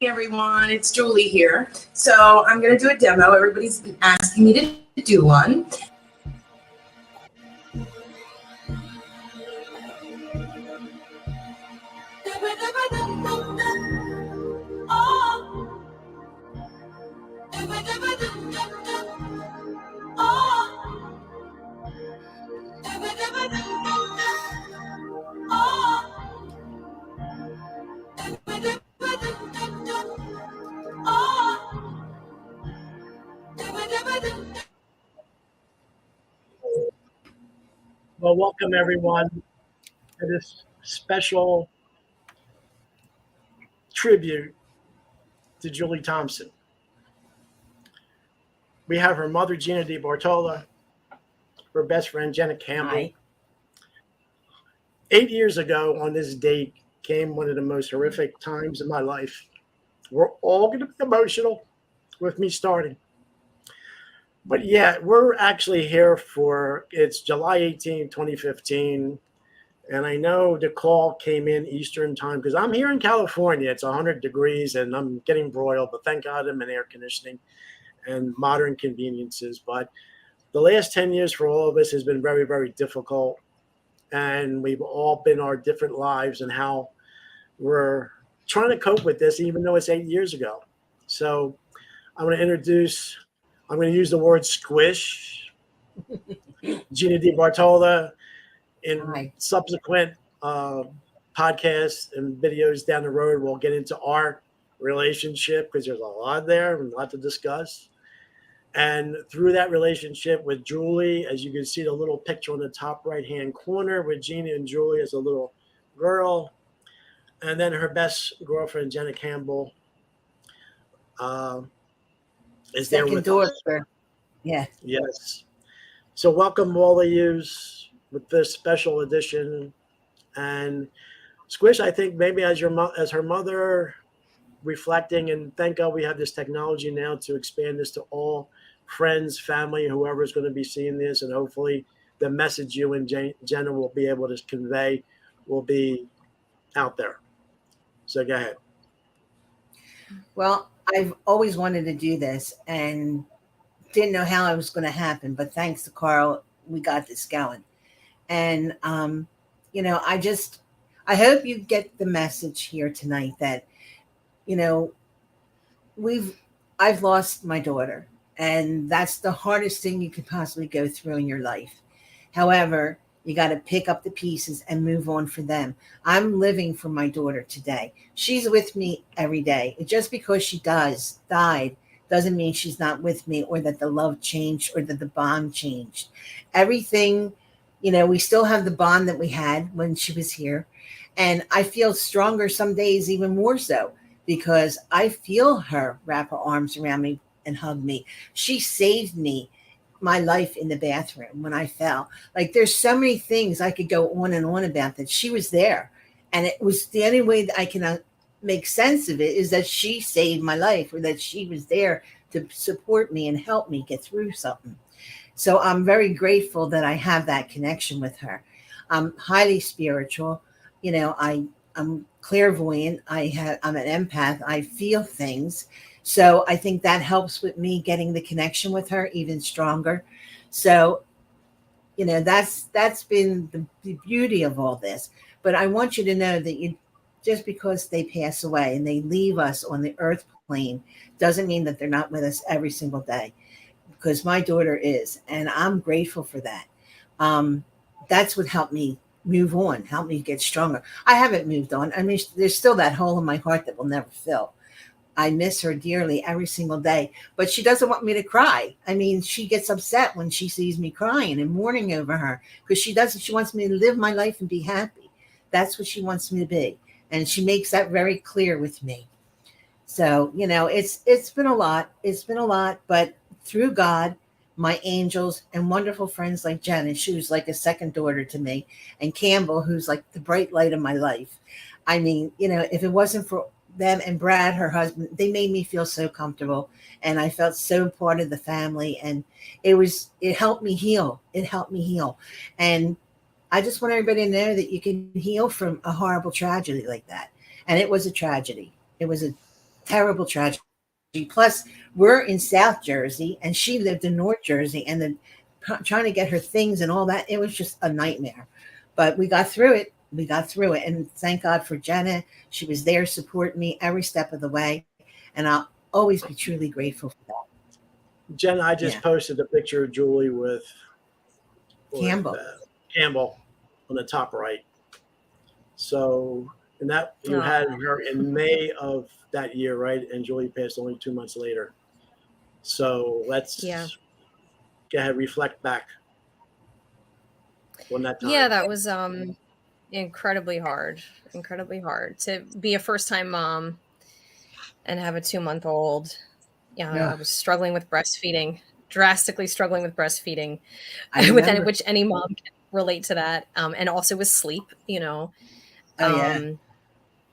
everyone, it's Julie here. So I'm going to do a demo. Everybody's been asking me to do one. Well, welcome everyone to this special tribute to Julie Thompson. We have her mother, Gina Dibartolo, her best friend, Jena Campbell. Hi. 8 years ago on this date came one of the most horrific times in my life. We're all going to be emotional with me starting. But yeah, we're actually here it's July 18, 2015. And I know the call came in Eastern time because I'm here in California. It's 100 degrees and I'm getting broiled, but thank God I'm in air conditioning and modern conveniences. But the last 10 years for all of us has been very, very difficult. And we've all been our different lives and how we're trying to cope with this, even though it's 8 years ago. So I'm going to use the word squish, Gina Dibartolo. In subsequent podcasts and videos down the road, we'll get into our relationship because there's a lot there and a lot to discuss. And through that relationship with Julie, as you can see the little picture on the top right-hand corner with Gina and Julie as a little girl. And then her best girlfriend, Jena Campbell, is there with us. Yeah. Yes. So welcome all of you with this special edition. And Squish, I think maybe as her mother reflecting, and thank God we have this technology now to expand this to all friends, family, whoever is going to be seeing this, and hopefully the message you and Jena will be able to convey will be out there. So go ahead. Well, I've always wanted to do this and didn't know how it was going to happen, but thanks to Carl, we got this going. And, I hope you get the message here tonight that, I've lost my daughter, and that's the hardest thing you could possibly go through in your life. However, you got to pick up the pieces and move on for them. I'm living for my daughter today. She's with me every day. Just because she died doesn't mean she's not with me, or that the love changed, or that the bond changed. Everything, we still have the bond that we had when she was here. And I feel stronger some days, even more so, because I feel her wrap her arms around me and hug me. She saved my life in the bathroom when I fell. Like, there's so many things I could go on and on about that. She was there. And it was the only way that I can make sense of it is that she saved my life, or that she was there to support me and help me get through something. So I'm very grateful that I have that connection with her. I'm highly spiritual. I'm clairvoyant. I'm an empath. I feel things. So I think that helps with me getting the connection with her even stronger. So, that's been the beauty of all this. But I want you to know that just because they pass away and they leave us on the earth plane doesn't mean that they're not with us every single day, because my daughter is, and I'm grateful for that. That's what helped me move on, helped me get stronger. I haven't moved on. I mean, there's still that hole in my heart that will never fill. I miss her dearly every single day, but she doesn't want me to cry. I mean, she gets upset when she sees me crying and mourning over her, because she wants me to live my life and be happy. That's what she wants me to be. And she makes that very clear with me. So, it's been a lot. It's been a lot, but through God, my angels, and wonderful friends like Jen, she was like a second daughter to me, and Campbell, who's like the bright light of my life. I mean, if it wasn't for them and Brad, her husband, they made me feel so comfortable, and I felt so part of the family, and it helped me heal. It helped me heal. And I just want everybody to know that you can heal from a horrible tragedy like that. And it was a tragedy. It was a Terrible tragedy. Plus, we're in South Jersey and she lived in North Jersey, and then trying to get her things and all that, it was just a nightmare. But we got through it. We got through it. And thank God for Jena. She was there supporting me every step of the way. And I'll always be truly grateful for that. Jen, I just posted a picture of Julie with Campbell. Campbell on the top right. So, and that you had her in May of that year, right? And Julie passed only 2 months later. So let's go ahead, reflect back on that time. Yeah, that was incredibly hard to be a first-time mom and have a 2-month-old. I was struggling with breastfeeding, drastically struggling with breastfeeding, which any mom can relate to that, and also with sleep,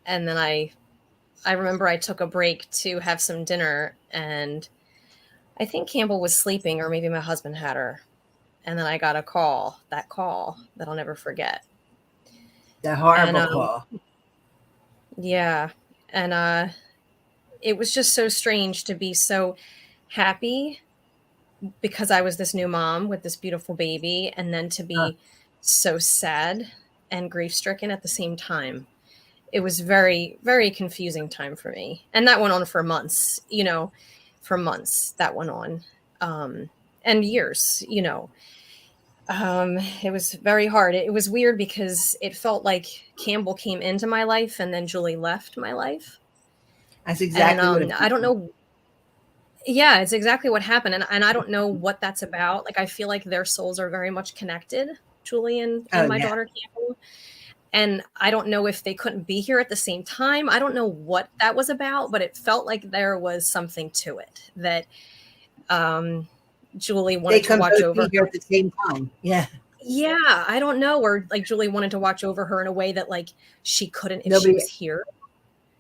and then I remember I took a break to have some dinner, and I think Campbell was sleeping, or maybe my husband had her. And then I got that call that I'll never forget. The horrible call. Yeah. And it was just so strange to be so happy because I was this new mom with this beautiful baby, and then to be so sad and grief-stricken at the same time. It was very, very confusing time for me. And that went on for months, for months that went on, and years, it was very hard. It was weird because it felt like Campbell came into my life and then Julie left my life. That's exactly what I don't know. Yeah, it's exactly what happened. And I don't know what that's about. Like, I feel like their souls are very much connected, Julie and my daughter Campbell. And I don't know if they couldn't be here at the same time. I don't know what that was about, but it felt like there was something to it that Julie wanted to watch over her at the same time. Yeah. Yeah. I don't know. Or like Julie wanted to watch over her in a way that like she couldn't if she was here.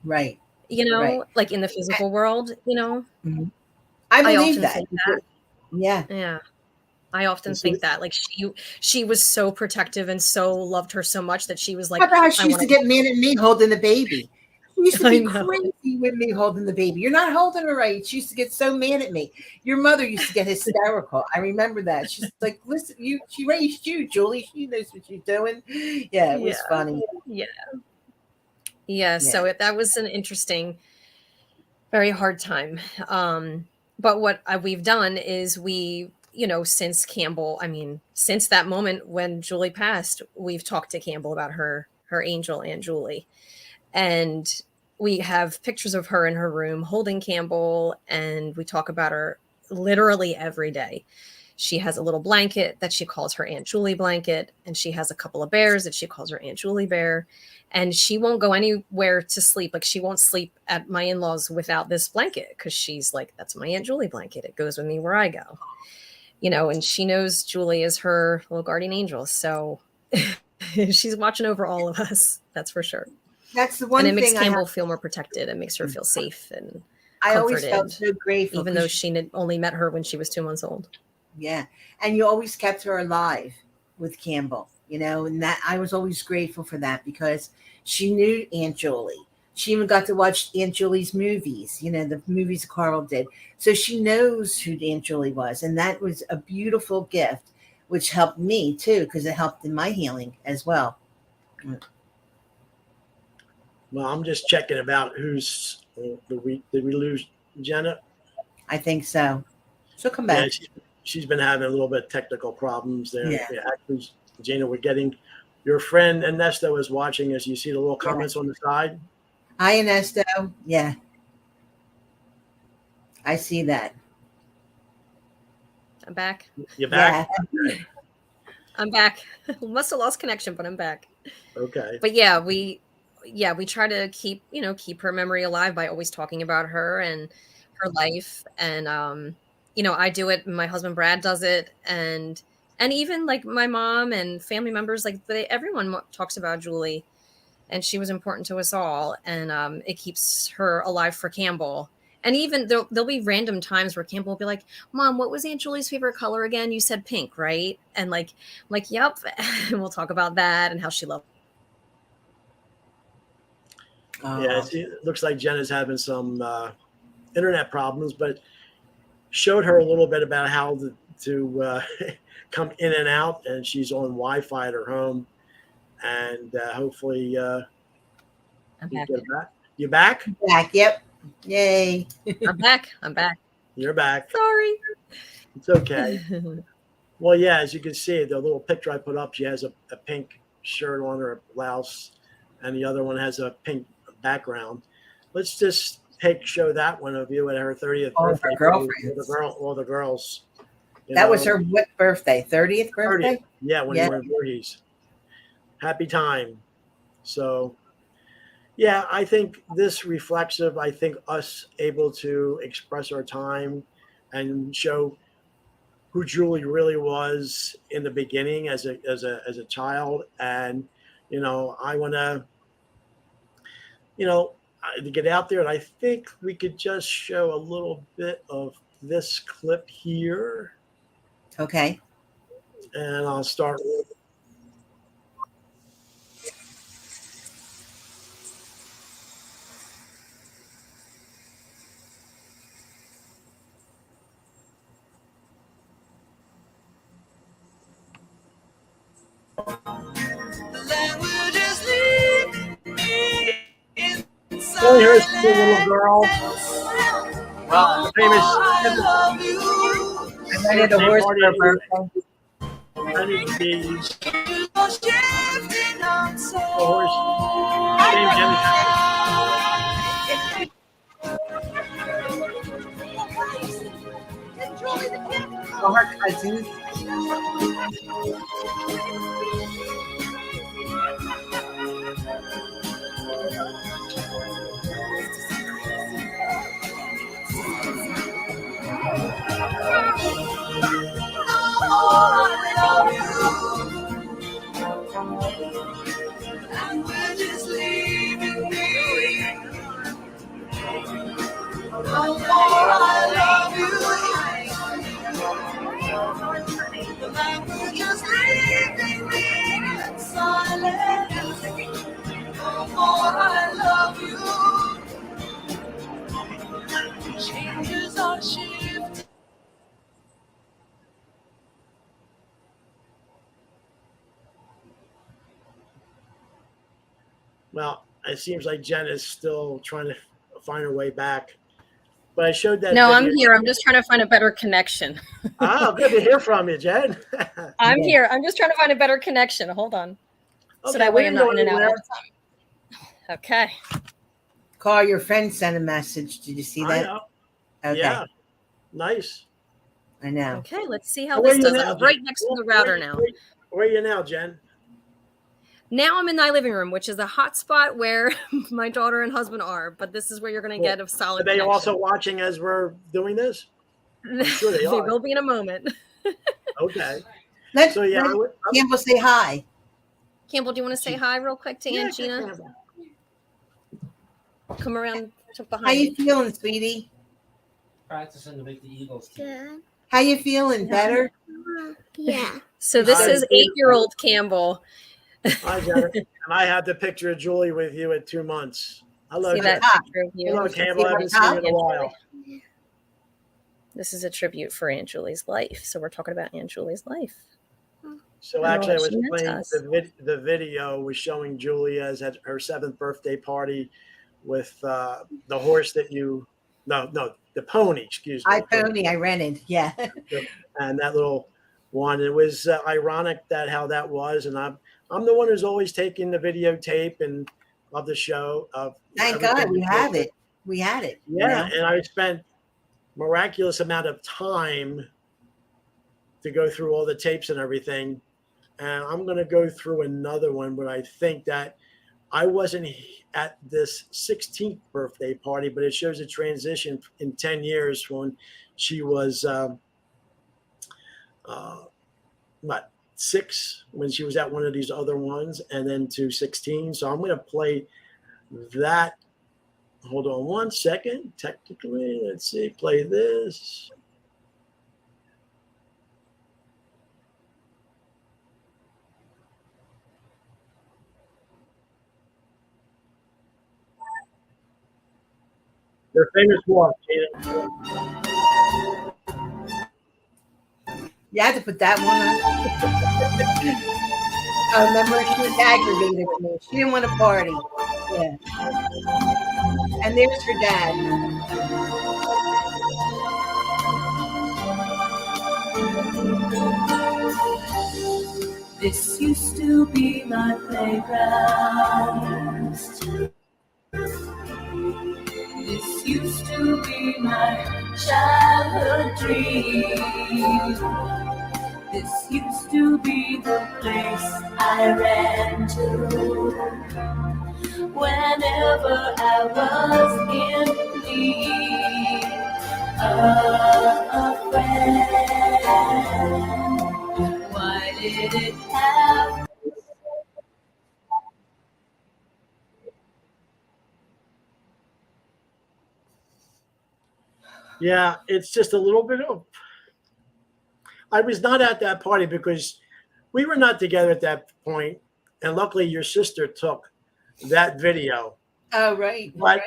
Right. Like in the physical world, Mm-hmm. I believe that. Yeah. Yeah. I often think that like she was so protective and so loved her so much that she was like, how she used to get mad at me holding the baby. She used to be crazy with me holding the baby. You're not holding her right. She used to get so mad at me. Your mother used to get hysterical. I remember that. She's like, listen, she raised you, Julie. She knows what she's doing. Yeah, it was funny. Yeah. So that was an interesting, very hard time. But what we've done is since since that moment when Julie passed, we've talked to Campbell about her angel, Aunt Julie. And we have pictures of her in her room holding Campbell, and we talk about her literally every day. She has a little blanket that she calls her Aunt Julie blanket, and she has a couple of bears that she calls her Aunt Julie bear. And she won't go anywhere to sleep. Like, she won't sleep at my in-laws without this blanket because she's like, that's my Aunt Julie blanket. It goes with me where I go. And she knows Julie is her little guardian angel. So she's watching over all of us. That's for sure. That's the one thing. And it makes Campbell feel more protected. It makes her feel safe and I always felt so grateful. Even though she only met her when she was 2 months old. Yeah. And you always kept her alive with Campbell, and that I was always grateful for that because she knew Aunt Julie. She even got to watch Aunt Julie's movies, the movies Carl did. So she knows who Aunt Julie was. And that was a beautiful gift, which helped me too, because it helped in my healing as well. Well, I'm just checking about who's the week. Did we lose Jena? I think so. She'll come back. Yeah, she's been having a little bit of technical problems there. Yeah. Actually, Jena, we're getting your friend Ernesto is watching as you see the little comments on the side. Hi, Ernesto. Yeah. I see that. I'm back. You're back? Yeah. I'm back. Must have lost connection, but I'm back. Okay. But we try to keep her memory alive by always talking about her and her life. And, I do it. My husband, Brad, does it. And even like my mom and family members, like everyone talks about Julie, and she was important to us all. And it keeps her alive for Campbell. And even there'll be random times where Campbell will be like, Mom, what was Aunt Julie's favorite color again? You said pink, right? And like, yep. And we'll talk about that and how she loved. Yeah, it looks like Jen is having some internet problems, but showed her a little bit about how to come in and out, and she's on Wi-Fi at her home, and hopefully I'm you back. get back. You back? Back. Yep. Yay. I'm back. I'm back. You're back. Sorry. It's okay. Well, yeah, as you can see, the little picture I put up, she has a pink shirt on her blouse, and the other one has a pink background. Let's just show that one of you at her 30th All of birthday. her girlfriends. All the girls. That was her what birthday? 30th birthday? 30th. Yeah, when Yeah. you were in Voorhees. Happy time. So, yeah, I think this reflexive, I think us able to express our time and show who Julie really was in the beginning as a child. And, I want to, to get out there. And I think we could just show a little bit of this clip here. Okay. And I'll start with. So here's the little girl. The famous. I rented a horse for her birthday. All her cousins. Well, it seems like Jen is still trying to find her way back. But I showed that. No, video. I'm here. I'm just trying to find a better connection. Good to hear from you, Jen. I'm here. I'm just trying to find a better connection. Hold on. So that way I'm not in and out all the time. Okay. Carl, your friend sent a message. Did you see that? I know. Okay. Yeah. Nice. I know. Okay, let's see how this does. I'm right next to the router now. Where are you now, Jen? Now I'm in my living room, which is a hot spot where my daughter and husband are. But this is where you're going to get a solid. Are they also watching as we're doing this? I'm sure they are. They will be in a moment. Okay. Let's So yeah, Campbell say hi. Campbell, do you want to say hi real quick to Aunt Gina? Come around to behind. How you feeling, sweetie? Practicing to make the Eagles. Good. How you feeling? Better? Yeah. So this is 8-year-old Campbell. Hi, Jen. And I had the picture of Julie with you at 2 months. I love See that picture of you? Hello, Campbell. I haven't seen you in a while. This is a tribute for Aunt Julie's life. So we're talking about Aunt Julie's life. So actually, I was playing the video was showing Julie as at her 7th birthday party with the horse that the pony, excuse me. Pony, I rented, yeah. And that little one, it was ironic that how that was, and I'm the one who's always taking the videotape and of the show. Thank God we have it. We had it. Yeah, and I spent miraculous amount of time to go through all the tapes and everything. And I'm going to go through another one, but I think that I wasn't at this 16th birthday party, but it shows a transition in 10 years when she was, 6, when she was at one of these other ones, and then to 16. So I'm going to play that. Hold on one second. Technically, let's see, play this. Your famous walk, Jada. You had to put that one on. I remember she was aggravated with me. She didn't want to party. Yeah. And there's her dad. This used to be my playground. This used to be my childhood dream. This used to be the place I ran to whenever I was in need of a friend. Why did it have Yeah, it's just a little bit of. I was not at that party because we were not together at that point, and luckily your sister took that video. Oh, right. But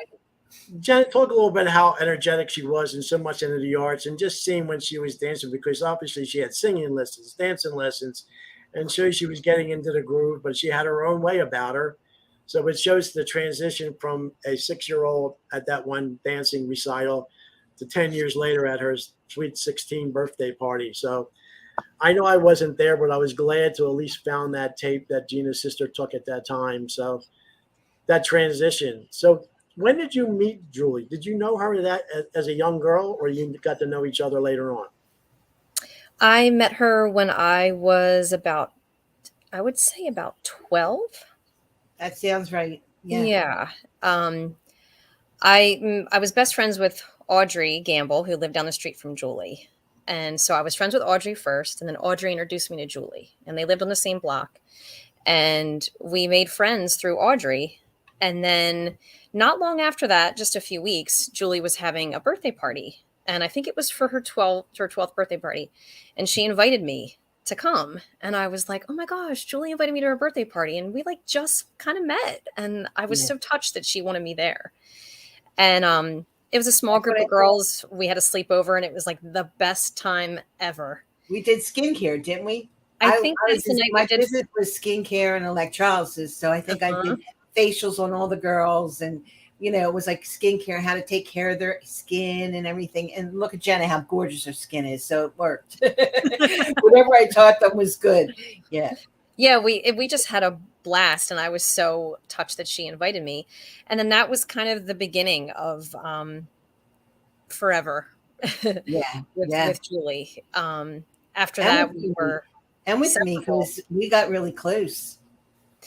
Jen, talk a little bit how energetic she was and so much into the arts, and just seeing when she was dancing, because obviously she had singing lessons, dancing lessons, and so she was getting into the groove, but she had her own way about her. So it shows the transition from a 6-year-old at that one dancing recital to 10 years later at her sweet 16 birthday party. So I know I wasn't there, but I was glad to at least found that tape that Gina's sister took at that time. So that transition. So when did you meet Julie? Did you know her that as a young girl, or you got to know each other later on? I met her when I was about, I would say about 12. That sounds right. Yeah. Yeah. I was best friends with Audrey Gamble, who lived down the street from Julie. And so I was friends with Audrey first, and then Audrey introduced me to Julie, and they lived on the same block. And we made friends through Audrey. And then not long after that, just a few weeks, Julie was having a birthday party. And I think it was for her 12th birthday party. And she invited me to come. And I was like, oh my gosh, Julie invited me to her birthday party. And we like just kind of met. And I was so touched that she wanted me there. And it was a small group of girls. We had a sleepover, and it was like the best time ever. We did skincare, didn't we? I think that's the night my we did. business was skincare and electrolysis. So I think I did facials on all the girls, and it was like skincare, how to take care of their skin and everything. And look at Jena, how gorgeous her skin is. So it worked. Whatever I taught them was good. Yeah. Yeah, we just had a blast, and I was so touched that she invited me. And then that was kind of the beginning of forever. with Julie. After that, we were with me, because we got really close.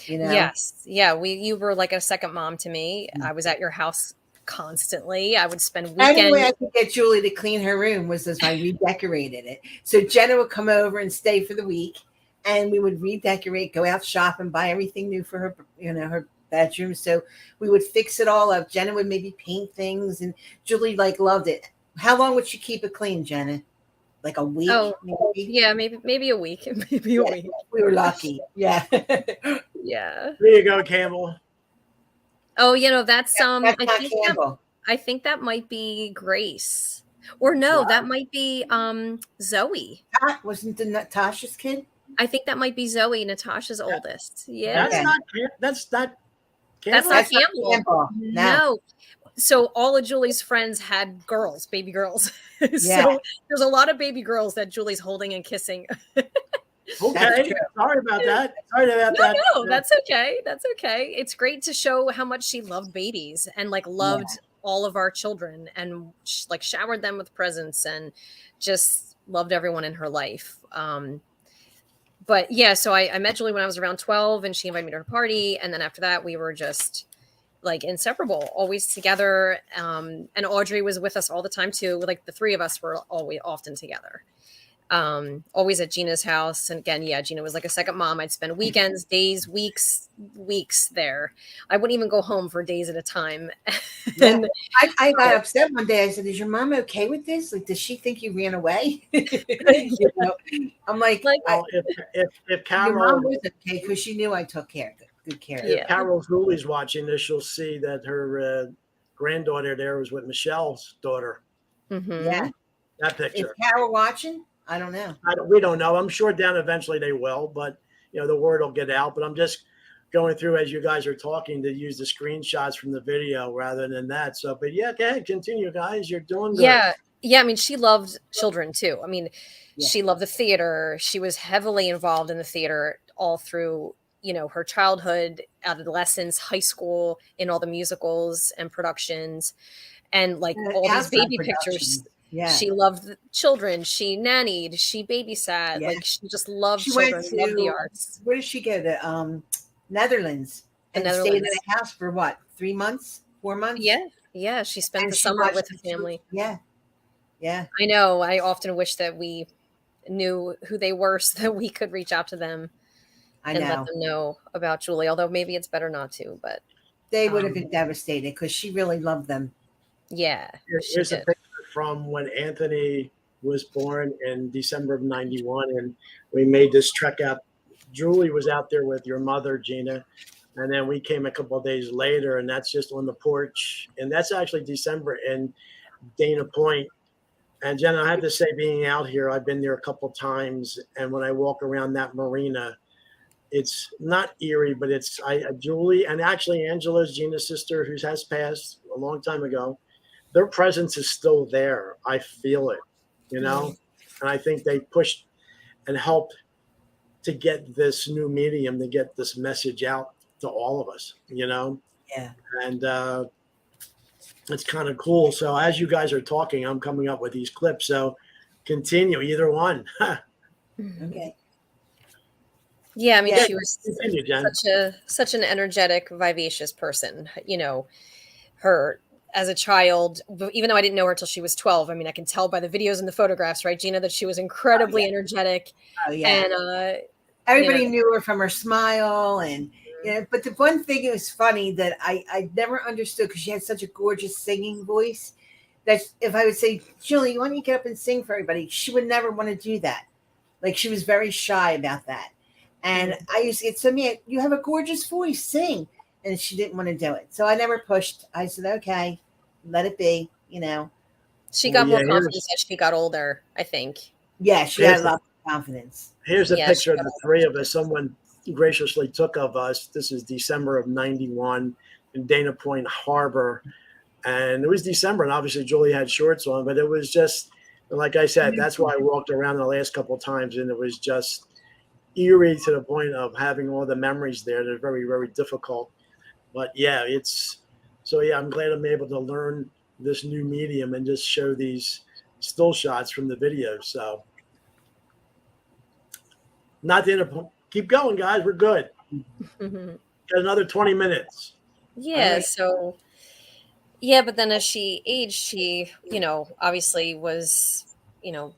Yes. Yeah. You were like a second mom to me. I was at your house constantly. I would spend weekends. The only way I could get Julie to clean her room was as I redecorated it. So Jena would come over and stay for the week, and we would redecorate, go out shopping, buy everything new for her, her bedroom. So we would fix it all up. Jena would maybe paint things, and Julie loved it. How long would she keep it clean, Jena? Like a week? Oh, maybe? Yeah, maybe a week. Maybe a week. We were lucky. Yeah. Yeah. There you go, Campbell. Oh, that's Campbell. I think that might be Grace. Or no, that might be Zoe. Wasn't the Natasha's kid? I think that might be Zoe, Natasha's oldest. Yeah. That's not Campbell. No. So all of Julie's friends had girls, baby girls. So there's a lot of baby girls that Julie's holding and kissing. Okay. Sorry about that. No, that's okay. That's okay. It's great to show how much she loved babies and loved all of our children, and showered them with presents and just loved everyone in her life. But yeah, so I met Julie when I was around 12, and she invited me to her party. And then after that, we were just inseparable, always together. And Audrey was with us all the time too. The three of us were always often together. Always at Gina's house. And again, Gina was like a second mom. I'd spend weekends, days, weeks there. I wouldn't even go home for days at a time. And I got upset one day. I said, is your mom okay with this? Does she think you ran away? I'm like if Carol, your mom was okay, because she knew I took good care of her. If Carol Julie's watching this, she'll see that her granddaughter there was with Michelle's daughter. Mhm. Yeah. That Is picture. Carol watching? I don't know. We don't know. I'm sure down eventually they will, but the word will get out. But I'm just going through as you guys are talking to use the screenshots from the video rather than that. So, but yeah, go ahead, continue, guys. You're doing good. Yeah. Yeah, I mean, she loved children too. I mean, Yeah. she loved the theater. She was heavily involved in the theater all through, her childhood, adolescence, high school, in all the musicals and productions, and like all these Outside baby pictures. production. Yeah. She loved the children. She nannied. She babysat. Yeah. Like she just loved She children. went Loved the to arts. where did she go? To Netherlands The and stayed in Netherlands. a house for what? 3 months? 4 months? Yeah, yeah. She spent And the she summer watched with her the children. family. Yeah. Yeah. I know. I often wish that we knew who they were so that we could reach out to them I and let know. them know about Julie. Although maybe it's better not to. But They would have been devastated because she really loved them. yeah, she Here's a did. picture from when Anthony was born in December of '91, and we made this trek out. Julie was out there with your mother, Gina, and then we came a couple of days later, and that's just on the porch, and that's actually December in Dana Point. And Jenna, I have to say, being out here, I've been there a couple times, and when I walk around that marina, it's not eerie, but it's Julie and actually Angela's Gina's sister, who has passed a long time ago. Their presence is still there. I feel it, and I think they pushed and helped to get this new medium, to get this message out to all of us, Yeah. and it's kind of cool. So as you guys are talking, I'm coming up with these clips. So continue either one. Okay. Yeah, I mean, Yeah. she was Continue, Jen. such an energetic, vivacious person. Her as a child, even though I didn't know her till she was 12. I mean, I can tell by the videos and the photographs, right, Gina, that she was incredibly energetic. Oh yeah. And Everybody knew her from her smile and but the one thing that was funny that I never understood because she had such a gorgeous singing voice that if I would say, Julie, why don't you get up and sing for everybody? She would never want to do that. Like she was very shy about that. And I used to get so mad, you have a gorgeous voice, sing. And she didn't want to do it. So I never pushed. I said, okay, let it be, she got Well, more yeah, confidence as she got older, I think. Yeah, she had a lot of confidence. Here's a Yeah, picture of she the got three of us. Someone graciously took of us. This is December of '91 in Dana Point Harbor. And it was December, and obviously Julie had shorts on, but it was just, like I said, that's why I walked around the last couple of times, and it was just eerie to the point of having all the memories there. They're very, very difficult. But yeah, I'm glad I'm able to learn this new medium and just show these still shots from the videos. So not the end. Keep going, guys. We're good. Mhm. Got another 20 minutes. Yeah, Right. so yeah, but then as she aged, she, obviously was,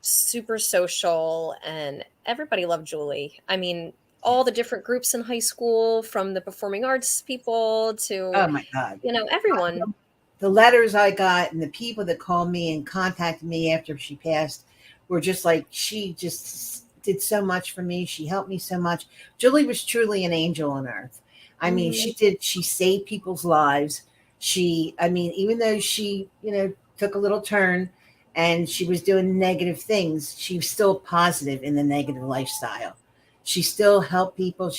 super social, and everybody loved Julie. I mean, all the different groups in high school, from the performing arts people to, Oh my God. everyone. The letters I got and the people that called me and contacted me after she passed were just like, she just did so much for me. She helped me so much. Julie was truly an angel on earth. I mean, she saved people's lives. Even though she, took a little turn and she was doing negative things, she was still positive in the negative lifestyle. She still helped people.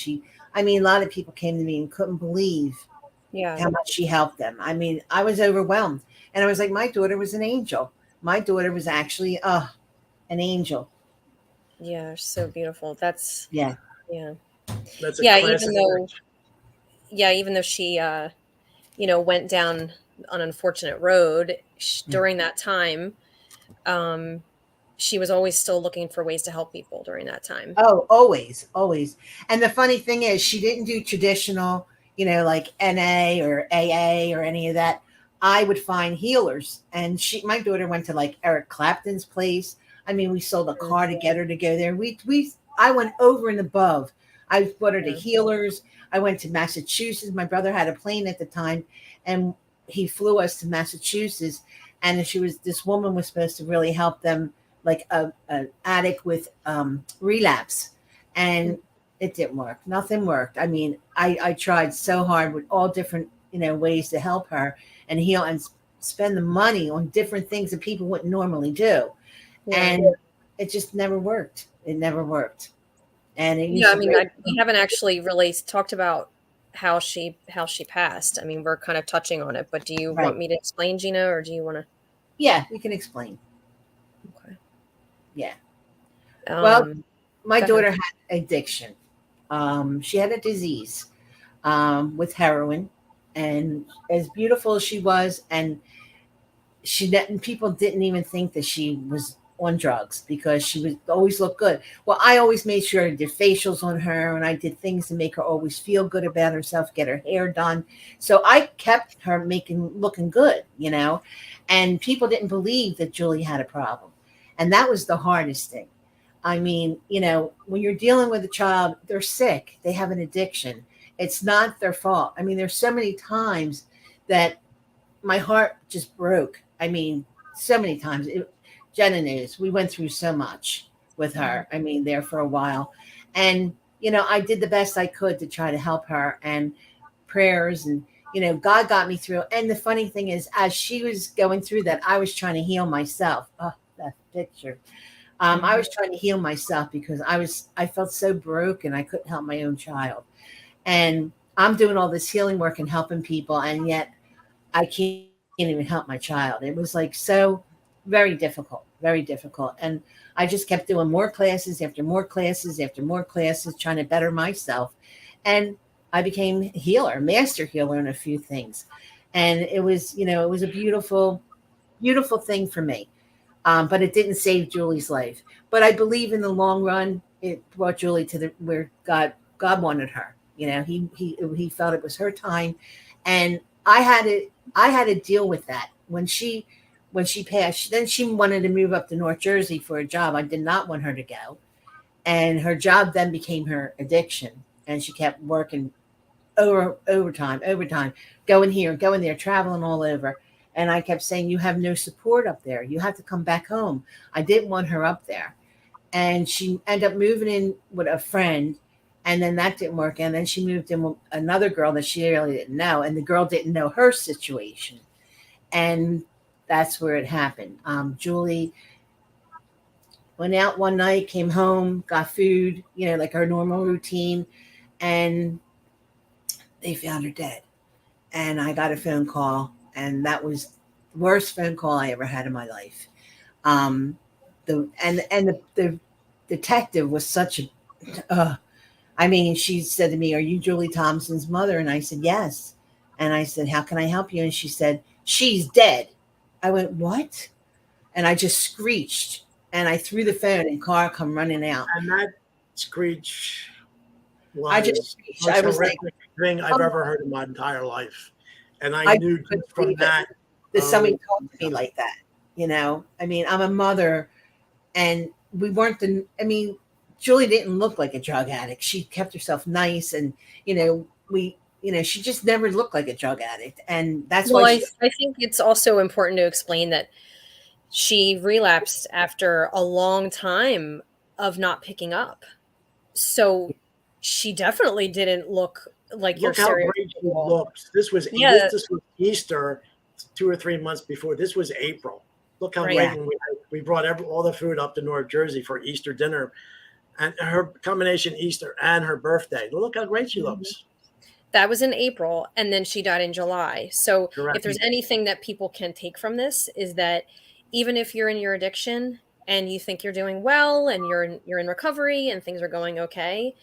A lot of people came to me and couldn't believe Yeah. how much she helped them. I mean, I was overwhelmed. And I was like, my daughter was an angel. My daughter was actually an angel. Yeah, so beautiful. That's Yeah. yeah. That's a Yeah, classic. even though she went down an unfortunate road during that time, she was always still looking for ways to help people during that time. Oh, always, always. And the funny thing is, she didn't do traditional, like NA or AA or any of that. I would find healers. And my daughter went to like Eric Clapton's place. I mean, we sold a car to get her to go there. I went over and above. I brought her to healers. I went to Massachusetts. My brother had a plane at the time, and he flew us to Massachusetts. And this woman was supposed to really help them, like an addict with relapse. And it didn't work. Nothing worked. I mean, I tried so hard with all different, ways to help her and heal and spend the money on different things that people wouldn't normally do. Yeah. And it just never worked. It never worked. And it used Yeah, I to mean, break- we haven't actually really talked about how she passed. I mean, we're kind of touching on it, but do you Right. want me to explain, Gina, or do you want to? Yeah, we can explain. Okay. Yeah. Well, my go daughter ahead. had addiction. She had a disease with heroin, and as beautiful as she was, and people didn't even think that she was on drugs because she was always looked good. Well, I always made sure I did facials on her, and I did things to make her always feel good about herself, get her hair done. So I kept her looking good, and people didn't believe that Julie had a problem. And that was the hardest thing. I mean, when you're dealing with a child, they're sick, they have an addiction. It's not their fault. I mean, there's so many times that my heart just broke. I mean, so many times. Jenna knows we went through so much with her. I mean, there for a while. And, I did the best I could to try to help her, and prayers, and, God got me through. And the funny thing is, as she was going through that, I was trying to heal myself. Oh, that picture. I was trying to heal myself because I felt so broken. I couldn't help my own child. And I'm doing all this healing work and helping people, and yet I can't even help my child. It was like so very difficult, very difficult. And I just kept doing more classes after more classes after more classes, trying to better myself. And I became master healer in a few things. And it was, it was a beautiful, beautiful thing for me. But it didn't save Julie's life. But I believe in the long run, it brought Julie to where God wanted her. He felt it was her time, and I had to deal with that when she passed. Then she wanted to move up to North Jersey for a job. I did not want her to go, and her job then became her addiction, and she kept working overtime, going here, going there, traveling all over. And I kept saying, you have no support up there. You have to come back home. I didn't want her up there. And she ended up moving in with a friend. And then that didn't work. And then she moved in with another girl that she really didn't know. And the girl didn't know her situation. And that's where it happened. Julie went out one night, came home, got food, like her normal routine. And they found her dead. And I got a phone call. And that was the worst phone call I ever had in my life. The detective was such a, she said to me, "Are you Julie Thompson's mother?" And I said, "Yes." And I said, "How can I help you?" And she said, "She's dead." I went, "What?" And I just screeched, and I threw the phone, and car come running out. And that screech was I just screeched. the I most was like, horrific thing I've ever heard in my entire life. And I knew just from that somebody talked to me like that. I'm a mother, and we weren't Julie didn't look like a drug addict. She kept herself nice, and she just never looked like a drug addict. And that's why I think it's also important to explain that she relapsed after a long time of not picking up. So she definitely didn't look like your look how great she stereotypical. looks. This was Easter 2 or 3 months before. This was April. Look how Right. great. And we brought all the food up to North Jersey for Easter dinner, and her combination Easter and her birthday. Look how great she looks. That was in April, and then she died in July. So Correct. if there's anything that people can take from this, is that even if you're in your addiction and you think you're doing well and you're in recovery and things are going okay,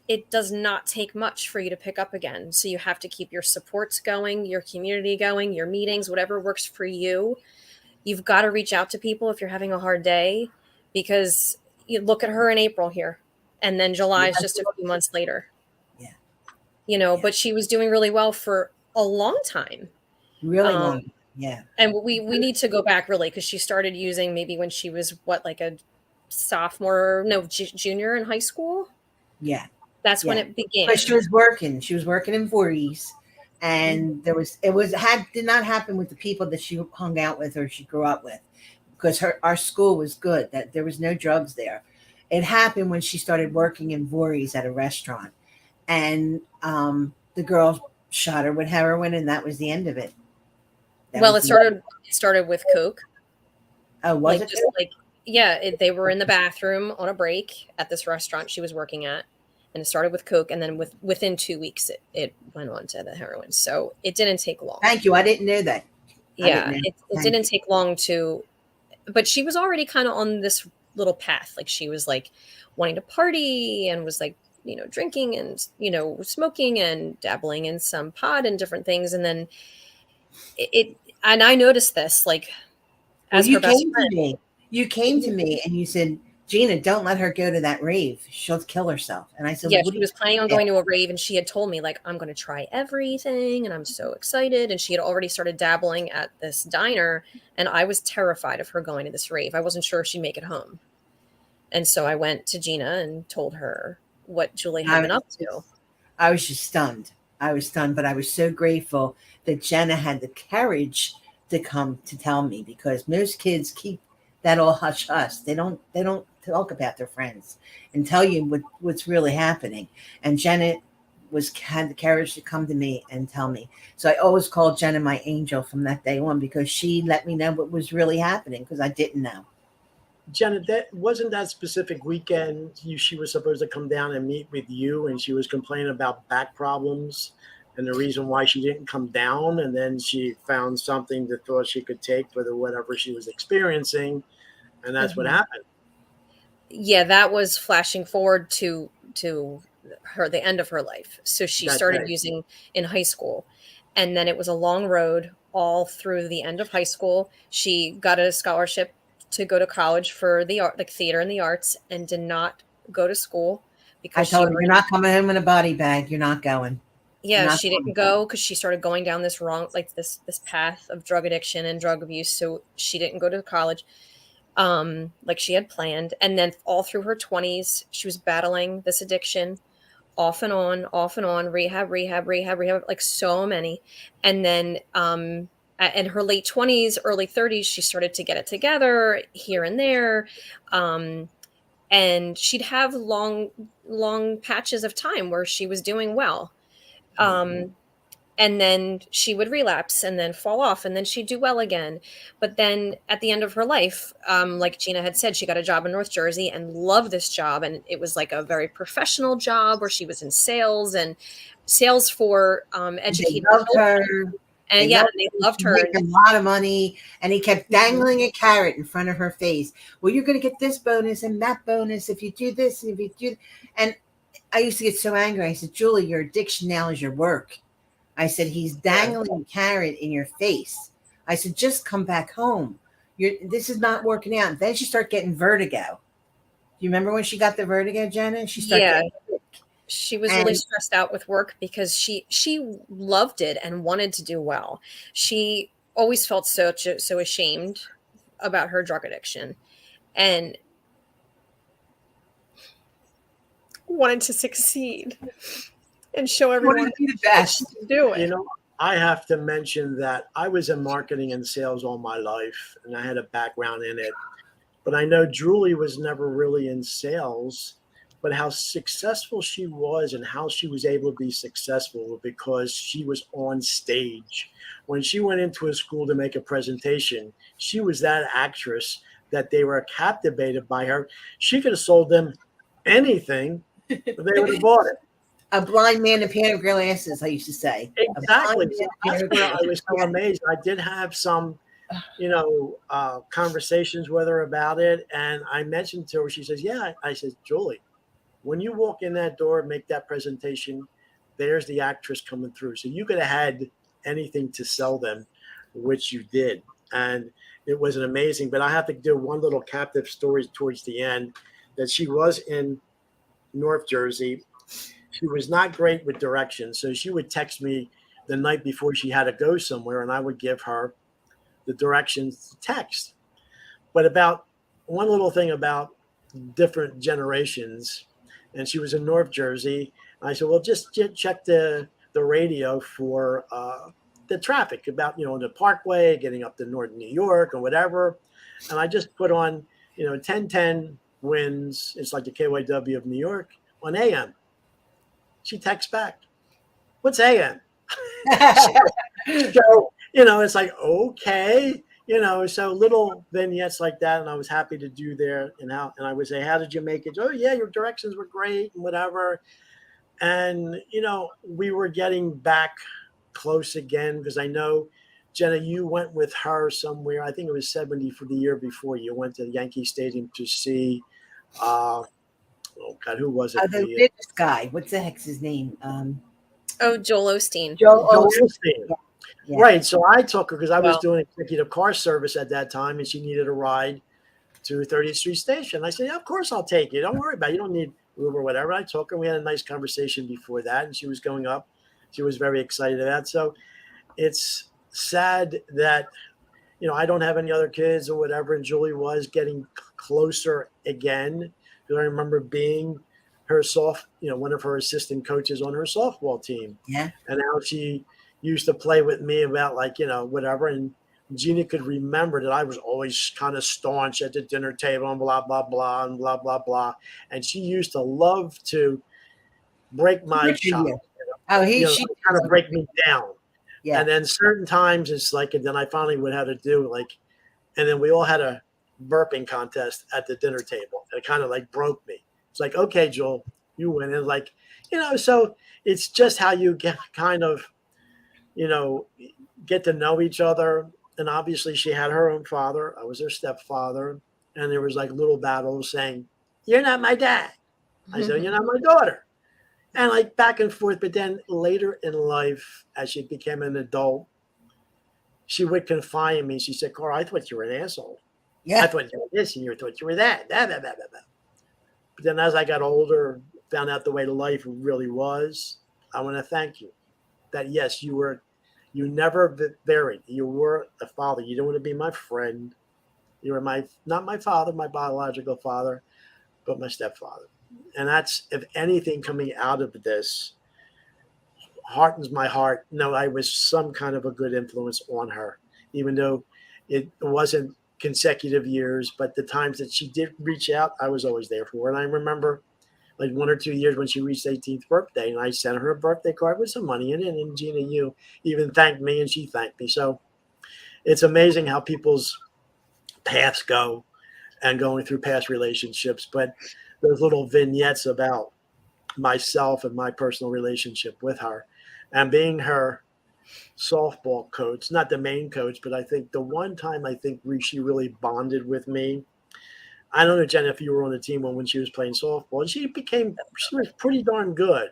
it does not take much for you to pick up again. So you have to keep your supports going, your community going, your meetings, whatever works for you. You've got to reach out to people if you're having a hard day, because you look at her in April here, and then July is just a few months later. Yeah. But she was doing really well for a long time. Really long. Yeah. And we need to go back really, because she started using maybe when she was like a junior in high school. Yeah. That's when it began. But she was working in Voorhees, and did not happen with the people that she hung out with or she grew up with, because our school was good, that there was no drugs there. It happened when she started working in Voorhees at a restaurant, and the girl shot her with heroin, and that was the end of it. Well, it started with coke. Oh, was Like it? just like yeah, they were in the bathroom on a break at this restaurant she was working at, and it started with coke, and then within 2 weeks it went on to the heroin. So it didn't take long. Thank you. I didn't know that. Yeah, it didn't take long to, but she was already kind of on this little path. Like she was like wanting to party and was like, drinking and, smoking and dabbling in some pot and different things. And then and I noticed this, like, as her best friend. You came to me and you said, Gina, don't let her go to that rave. She'll kill herself. And I said, yeah, she was planning on going to a rave, and she had told me, like, I'm going to try everything, and I'm so excited. And she had already started dabbling at this diner, and I was terrified of her going to this rave. I wasn't sure if she'd make it home. And so I went to Gina and told her what Julie had been up to. I was just stunned. I was stunned, but I was so grateful that Jena had the courage to come to tell me, because most kids keep that all hush hush. They don't talk about their friends and tell you what's really happening. And Jena had the courage to come to me and tell me. So I always called Jena my angel from that day on, because she let me know what was really happening, because I didn't know. Jena, that wasn't that specific weekend she was supposed to come down and meet with you, and she was complaining about back problems and the reason why she didn't come down, and then she found something that thought she could take for whatever she was experiencing, and that's what happened. Yeah, that was flashing forward to her, the end of her life. So she started using in high school, and then it was a long road all through the end of high school. She got a scholarship to go to college for the art, like theater and the arts, and did not go to school because I told her, you're not coming home in a body bag. You're not going. Yeah, she didn't go because she started going down this this path of drug addiction and drug abuse. So she didn't go to college like she had planned. And then all through her 20s, she was battling this addiction off and on, rehab, like so many. And then in her late 20s, early 30s, she started to get it together here and there. And she'd have long patches of time where she was doing well. And then she would relapse and then fall off, and then she'd do well again. But then at the end of her life, like Gina had said, she got a job in North Jersey and loved this job. And it was like a very professional job where she was in sales for educating children. And they loved her. A lot of money, and he kept dangling a carrot in front of her face. Well, you're going to get this bonus and that bonus if you do this and if you do. And I used to get so angry. I said, Julie, your addiction now is your work. I said, he's dangling a carrot in your face. I said, just come back home. This is not working out. And then she started getting vertigo. Do you remember when she got the vertigo, Jena? She started she was really stressed out with work because she loved it and wanted to do well. She always felt so ashamed about her drug addiction and wanted to succeed and show everyone the best. Do it. I have to mention that I was in marketing and sales all my life, and I had a background in it. But I know Julie was never really in sales, but how successful she was and how she was able to be successful because she was on stage. When she went into a school to make a presentation, she was that actress that they were captivated by her. She could have sold them anything, but they would have bought it. A blind man in a pair of glasses, I used to say. Exactly. That's where I was so amazed. I did have some, conversations with her about it. And I mentioned to her, she says, yeah. I said, Julie, when you walk in that door and make that presentation, there's the actress coming through. So you could have had anything to sell them, which you did. And it was an amazing, but I have to do one little captive story towards the end that she was in North Jersey. She was not great with directions. So she would text me the night before she had to go somewhere, and I would give her the directions to text. But about one little thing about different generations, and she was in North Jersey. I said, well, just check the radio for the traffic about, the Parkway, getting up to Northern New York or whatever. And I just put on, 1010 wins. It's like the KYW of New York on AM. She texts back, what's AM? So, it's like, okay, so little vignettes like that. And I was happy to do there. And I would say, how did you make it? Oh, yeah, your directions were great and whatever. And, we were getting back close again because I know, Jena, you went with her somewhere. I think it was 70 for the year before. You went to Yankee Stadium to see, oh God, who was it? The richest guy. What's the heck's his name? Oh, Joel Osteen. Joe Joel Osteen. Osteen. Yeah. Right. So I took her because I was Wow. doing executive car service at that time and she needed a ride to 30th Street Station. I said, yeah, of course I'll take you. Don't worry about it. You don't need Uber or whatever. I took her. We had a nice conversation before that and she was going up. She was very excited about that. So it's sad that, I don't have any other kids or whatever. And Julie was getting closer again. Because I remember being her one of her assistant coaches on her softball team. Yeah. And how she used to play with me about whatever. And Gina could remember that I was always kind of staunch at the dinner table and blah, blah, blah, and blah, blah, blah. And she used to love to break my chop. She kind of break me down. Yeah. And then certain times it's like, and then I finally would have to do and then we all had a burping contest at the dinner table. It kind of broke me. It's like, okay, Joel, you win. And so it's just how you get kind of, get to know each other. And obviously she had her own father. I was her stepfather. And there was little battles saying, you're not my dad. I said, you're not my daughter. And back and forth. But then later in life, as she became an adult, she would confide in me. She said, Carl, I thought you were an asshole. Yeah. I thought you were this and you thought you were that. Blah, blah, blah, blah, blah. But then as I got older, found out the way life really was, I want to thank you. That yes, you never varied. You were a father. You don't want to be my friend. You were not my father, my biological father, but my stepfather. And that's, if anything coming out of this heartens my heart. No, I was some kind of a good influence on her, even though it wasn't consecutive years, but the times that she did reach out, I was always there for her. And I remember 1 or 2 years when she reached 18th birthday, and I sent her a birthday card with some money in it. And Gina, you even thanked me and she thanked me. So it's amazing how people's paths go and going through past relationships. But those little vignettes about myself and my personal relationship with her and being her softball coach, not the main coach, but I think the one time she really bonded with me. I don't know, Jen, if you were on the team when she was playing softball, and she was pretty darn good.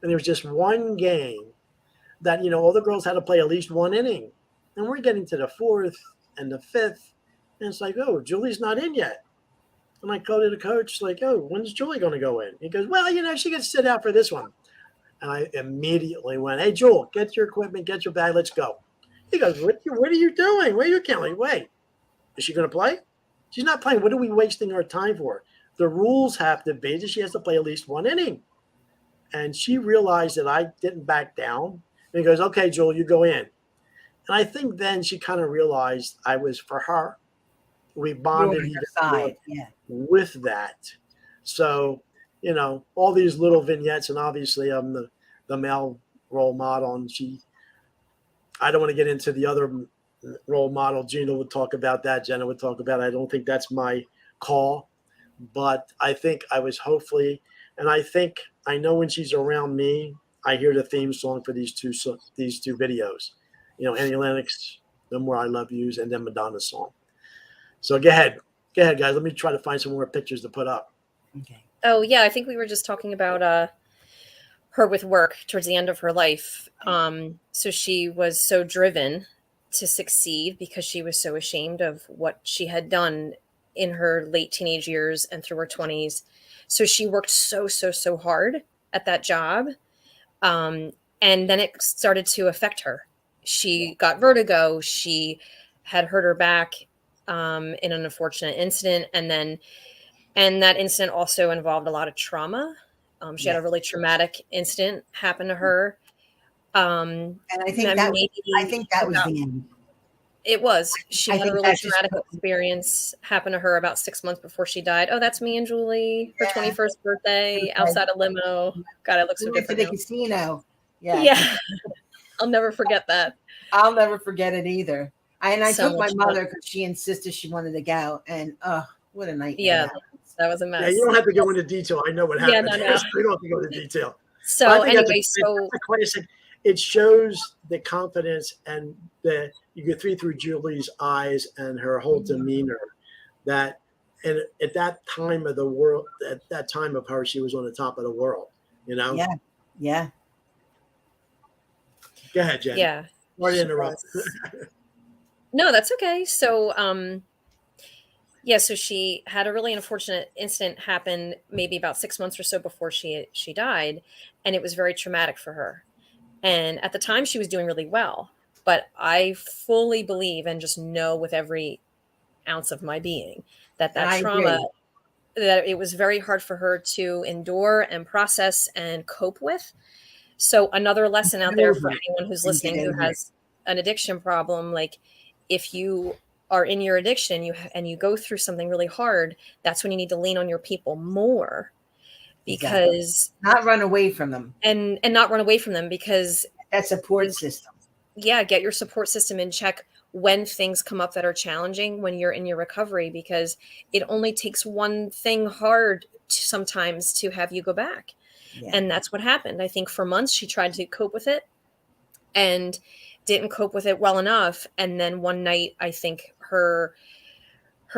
And there was just one game that, all the girls had to play at least one inning. And we're getting to the fourth and the fifth. And it's like, oh, Julie's not in yet. And I called to the coach, oh, when's Julie going to go in? He goes, well, she can sit out for this one. And I immediately went, hey, Joel, get your equipment, get your bag, let's go. He goes, what are you doing? What are you counting? Wait, is she going to play? She's not playing. What are we wasting our time for? The rules have to be that she has to play at least one inning. And she realized that I didn't back down. And he goes, okay, Joel, you go in. And I think then she kind of realized I was for her. We bonded with that. So, all these little vignettes, and obviously I'm the male role model. And I don't want to get into the other role model. Gina would talk about that. Jena would talk about it. I don't think that's my call, but I think I was hopefully, and I know when she's around me, I hear the theme song for these two videos, Annie Lennox, No More I Love Yous, and then Madonna's song. So go ahead, guys. Let me try to find some more pictures to put up. Okay. Oh yeah, I think we were just talking about her with work towards the end of her life. So she was so driven to succeed because she was so ashamed of what she had done in her late teenage years and through her 20s. So she worked so hard at that job. And then it started to affect her. She got vertigo. She had hurt her back in an unfortunate incident. And that incident also involved a lot of trauma. She had a really traumatic incident happen to her. And I think that was the end. It was. She had a really traumatic experience happen to her about 6 months before she died. Oh, that's me and Julie, her 21st birthday, outside a limo. God, I look so We went to different the now. casino. Yeah. I'll never forget that. I'll never forget it either. I So took my much fun. mother because she insisted she wanted to go, and what a nightmare! Yeah, that was. that was a Yeah, mess. you don't have to go into detail. I know what Yeah, happened. no. We don't have to go into detail. But I So think anyway, that's a classic. It shows the confidence and you could see through Julie's eyes and her whole demeanor that, and at that time of the world, at that time of her, she was on the top of the world. You know. Yeah, yeah. Go ahead, Jen. yeah. Sorry to she interrupt. was- No, that's okay. So yeah, so she had a really unfortunate incident happen maybe about 6 months or so before she died, and it was very traumatic for her. And at the time she was doing really well, but I fully believe and just know with every ounce of my being that And I trauma, agree. that it was very hard for her to endure and process and cope with. So another lesson out there for anyone who's And get listening who over it. has an addiction problem, like if you are in your addiction and you go through something really hard, that's when you need to lean on your people more, because Not run away from them. and not run away from them, because That support system. yeah, get your support system in check when things come up that are challenging when you're in your recovery, because it only takes one thing hard sometimes to have you go back. Yeah. And that's what happened. I think for months she tried to cope with it and didn't cope with it well enough. And then one night, I think her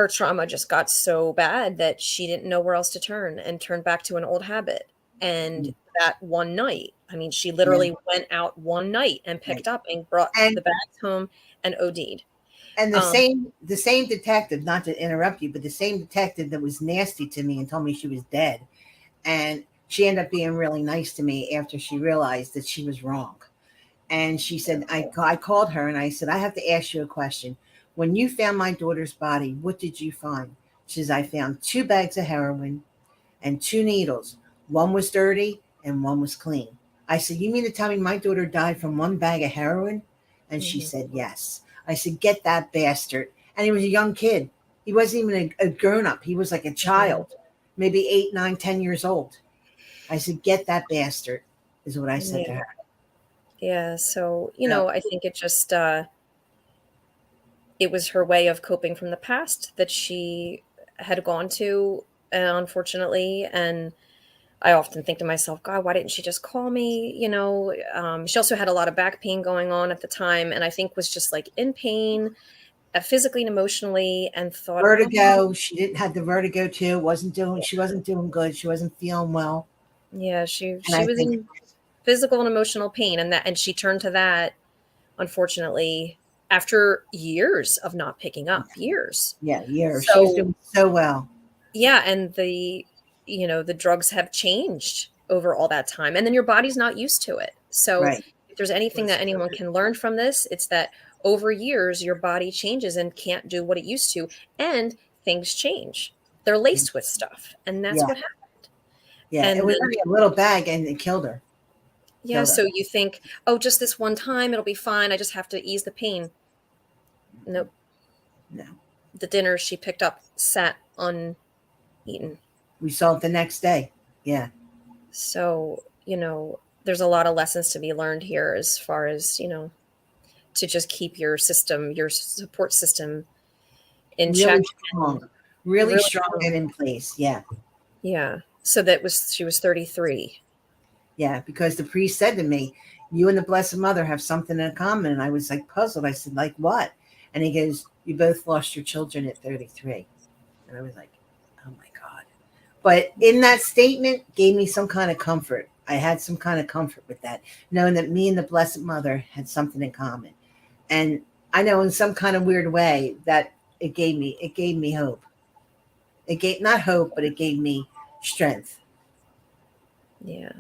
trauma just got so bad that she didn't know where else to turn and turned back to an old habit. And that one night, I mean, she literally went out one night and picked up and brought the bags home and OD'd. And the same detective, not to interrupt you, but the same detective that was nasty to me and told me she was dead. And she ended up being really nice to me after she realized that she was wrong. And she said, I called her and I said, I have to ask you a question. When you found my daughter's body, what did you find? She says, I found 2 bags of heroin and 2 needles. One was dirty and one was clean. I said, you mean to tell me my daughter died from 1 bag of heroin? And she said, yes. I said, get that bastard. And he was a young kid. He wasn't even a grown-up. He was like a child, maybe 8, 9, 10 years old. I said, get that bastard, is what I said to her. Yeah. So, I think it just, it was her way of coping from the past that she had gone to, unfortunately. And I often think to myself, God, why didn't she just call me? She also had a lot of back pain going on at the time. And I think was just like in pain, physically and emotionally, and thought vertigo. She didn't have the vertigo too. She wasn't doing good. She wasn't feeling well. Yeah. She was in physical and emotional pain, and she turned to that, unfortunately, after years of not picking up. Years. Years. So, she was doing so well. Yeah, and the drugs have changed over all that time, and then your body's not used to it. So if there's anything that anyone can learn from this, it's that over years your body changes and can't do what it used to, and things change. They're laced with stuff, and that's what happened. Yeah, and it was only a little bag, and it killed her. Yeah, so you think, oh, just this one time, it'll be fine. I just have to ease the pain. Nope. No. The dinner she picked up sat uneaten. We saw it the next day. Yeah. So, there's a lot of lessons to be learned here as far as, to just keep your support system in check. Really strong and in place. Yeah. Yeah. So she was 33. Yeah, because the priest said to me, you and the Blessed Mother have something in common. And I was like puzzled. I said, like what? And he goes, you both lost your children at 33. And I was like, oh my God. But in that statement gave me some kind of comfort. I had some kind of comfort with that, knowing that me and the Blessed Mother had something in common. And I know in some kind of weird way that it gave me hope. It gave not hope, but it gave me strength. Yeah.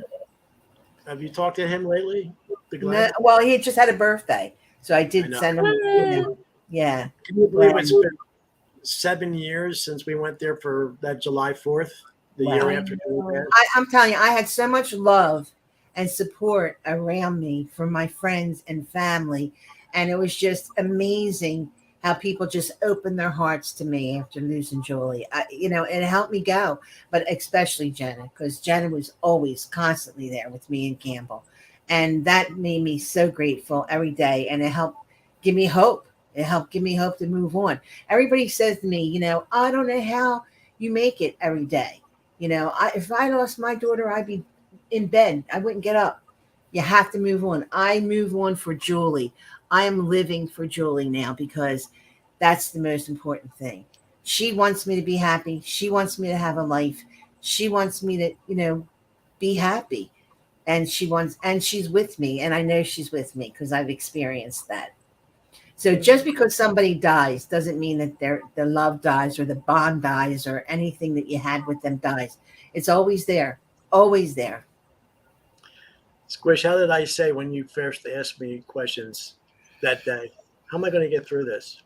Have you talked to him lately? No, well, he had just had a birthday, so I did send him. Yeah. Can you believe it's been 7 years since we went there for that July 4th, the year after Julie passed? I'm telling you, I had so much love and support around me from my friends and family, and it was just amazing how people just opened their hearts to me after losing Julie. It helped me go, but especially Jena, because Jena was always constantly there with me and Campbell. And that made me so grateful every day. And it helped give me hope. It helped give me hope to move on. Everybody says to me, I don't know how you make it every day. If I lost my daughter, I'd be in bed. I wouldn't get up. You have to move on. I move on for Julie. I am living for Julie now because that's the most important thing. She wants me to be happy. She wants me to have a life. She wants me to, be happy. And she's with me. And I know she's with me because I've experienced that. So just because somebody dies doesn't mean that their love dies or the bond dies or anything that you had with them dies. It's always there. Always there. Squish, how did I say when you first asked me questions that day? How am I going to get through this?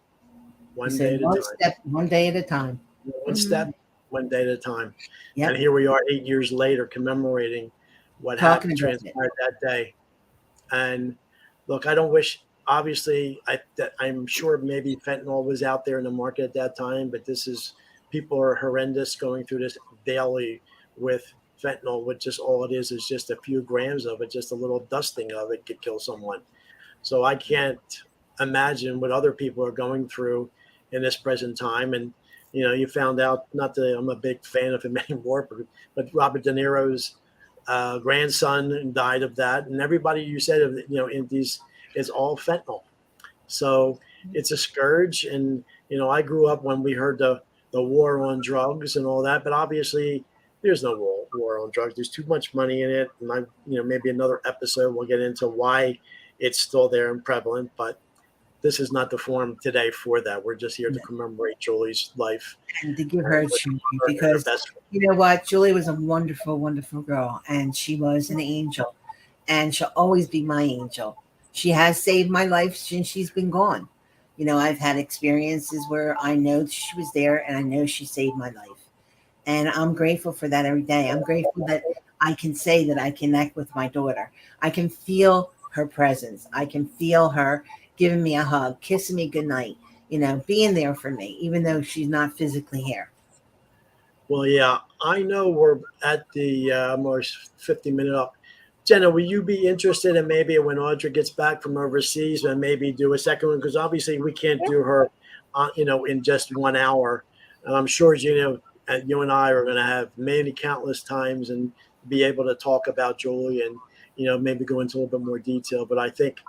One day at a time. Step, one day at a time. One step, one day at a time. Yep. And here we are 8 years later commemorating what Talking happened, about transpired that day. And look, I don't wish, obviously, I'm sure maybe fentanyl was out there in the market at that time, but people are horrendous going through this daily with fentanyl, which just all it is just a few grams of it, just a little dusting of it could kill someone. So I can't imagine what other people are going through in this present time. And, you found out, not that I'm a big fan of him anymore, but Robert De Niro's grandson died of that. And everybody you said, in these, is all fentanyl. So it's a scourge. And, I grew up when we heard the war on drugs and all that, but obviously there's no war on drugs. There's too much money in it. And maybe another episode we'll get into why it's still there and prevalent, but this is not the forum today for that. We're just here to commemorate Julie's life. And to give her a tribute because you know what? Julie was a wonderful, wonderful girl and she was an angel and she'll always be my angel. She has saved my life since she's been gone. I've had experiences where I know she was there and I know she saved my life. And I'm grateful for that every day. I'm grateful that I can say that I connect with my daughter. I can feel her presence. I can feel her giving me a hug, kissing me goodnight, being there for me, even though she's not physically here. Well, yeah, I know we're at the almost 50-minute up. Jena, will you be interested in maybe when Audra gets back from overseas and maybe do a second one? Because obviously we can't do her, in just 1 hour. And I'm sure, Gina, you and I are going to have many countless times and be able to talk about Julie and, maybe go into a little bit more detail. But I think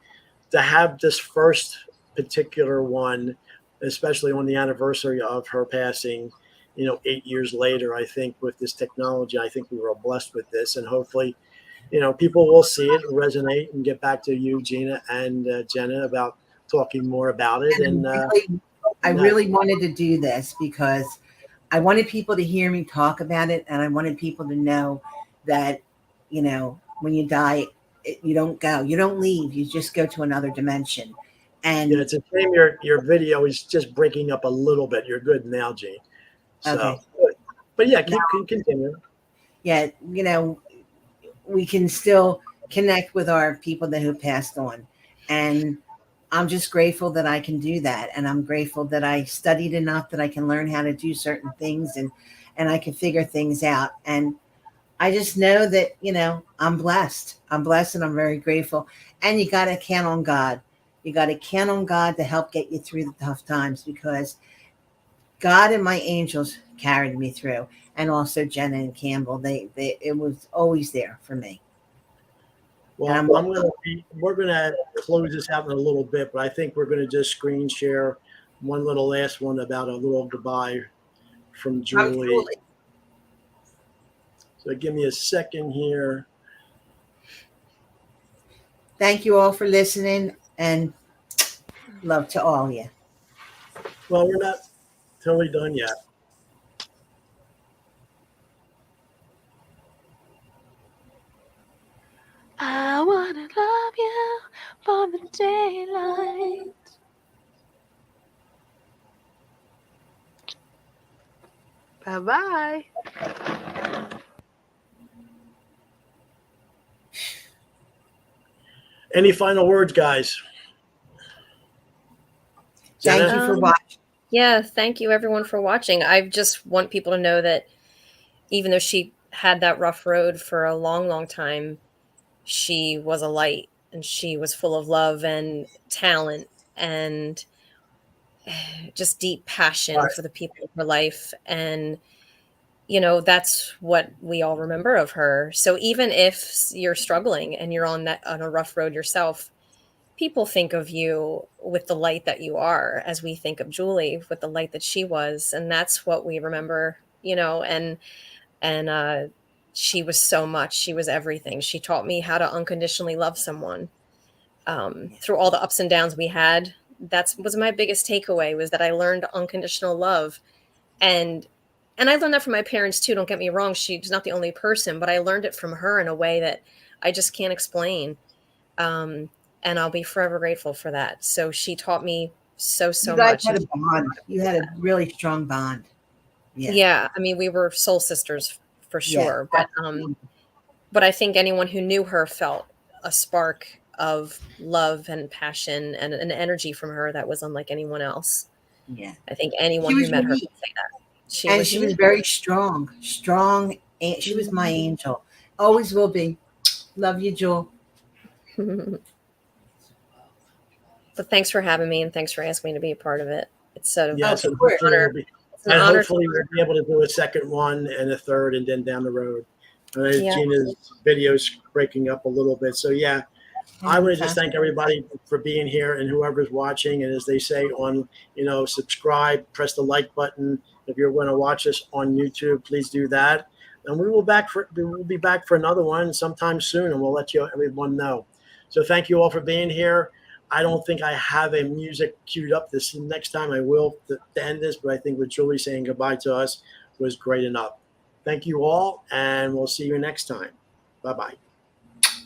to have this first particular one, especially on the anniversary of her passing, 8 years later, I think with this technology, I think we were blessed with this. And hopefully, people will see it and resonate and get back to you, Gina and Jena, about talking more about it. And I really wanted to do this because I wanted people to hear me talk about it. And I wanted people to know that, when you die, you don't go, you don't leave, you just go to another dimension. And yeah, it's a shame your video is just breaking up a little bit. You're good now, Gene. So, okay. But yeah, continue. Yeah, we can still connect with our people who passed on. And I'm just grateful that I can do that. And I'm grateful that I studied enough that I can learn how to do certain things and I can figure things out. And I just know that, I'm blessed. I'm blessed and I'm very grateful. And you got to count on God. You got to count on God to help get you through the tough times because God and my angels carried me through. And also Jena and Campbell, it was always there for me. Well, we're gonna close this out in a little bit, but I think we're gonna just screen share one little last one about a little goodbye from Julie. So give me a second here. Thank you all for listening and love to all of you. Well, we're not totally done yet. I wanna love you from the daylight. Bye-bye. Any final words, guys? Thank you for watching. Yeah, thank you everyone for watching. I just want people to know that even though she had that rough road for a long, long time, she was a light, and she was full of love and talent and just deep passion Right. for the people of her life. And that's what we all remember of her. So even if you're struggling and you're on a rough road yourself, people think of you with the light that you are, as we think of Julie with the light that she was. And that's what we remember, and she was so much. She was everything. She taught me how to unconditionally love someone. Through all the ups and downs we had, that was my biggest takeaway, was that I learned unconditional love. And I learned that from my parents too. Don't get me wrong. She's not the only person, but I learned it from her in a way that I just can't explain. And I'll be forever grateful for that. So she taught me so You guys much. had a bond. You had a really strong bond. Yeah. Yeah. I mean, we were soul sisters for sure. Yeah. But I think anyone who knew her felt a spark of love and passion and an energy from her that was unlike anyone else. Yeah. I think anyone She who was met her would unique. say that. She was unique. very strong. She was my angel. Always will be. Love you, Jewel. But thanks for having me, and thanks for asking me to be a part of it. It's so Yes, of course. It's an and honor. hopefully we'll be able to do a second one and a third, and then down the road. Yeah. Gina's video's breaking up a little bit, so yeah. I want to just thank everybody for being here, and whoever's watching. And as they say subscribe, press the like button. If you're going to watch us on YouTube, please do that. And we'll be back for another one sometime soon, and we'll let everyone know. So thank you all for being here. I don't think I have a music queued up this next time. I will to end this, but I think with Julie saying goodbye to us was great enough. Thank you all, and we'll see you next time. Bye-bye.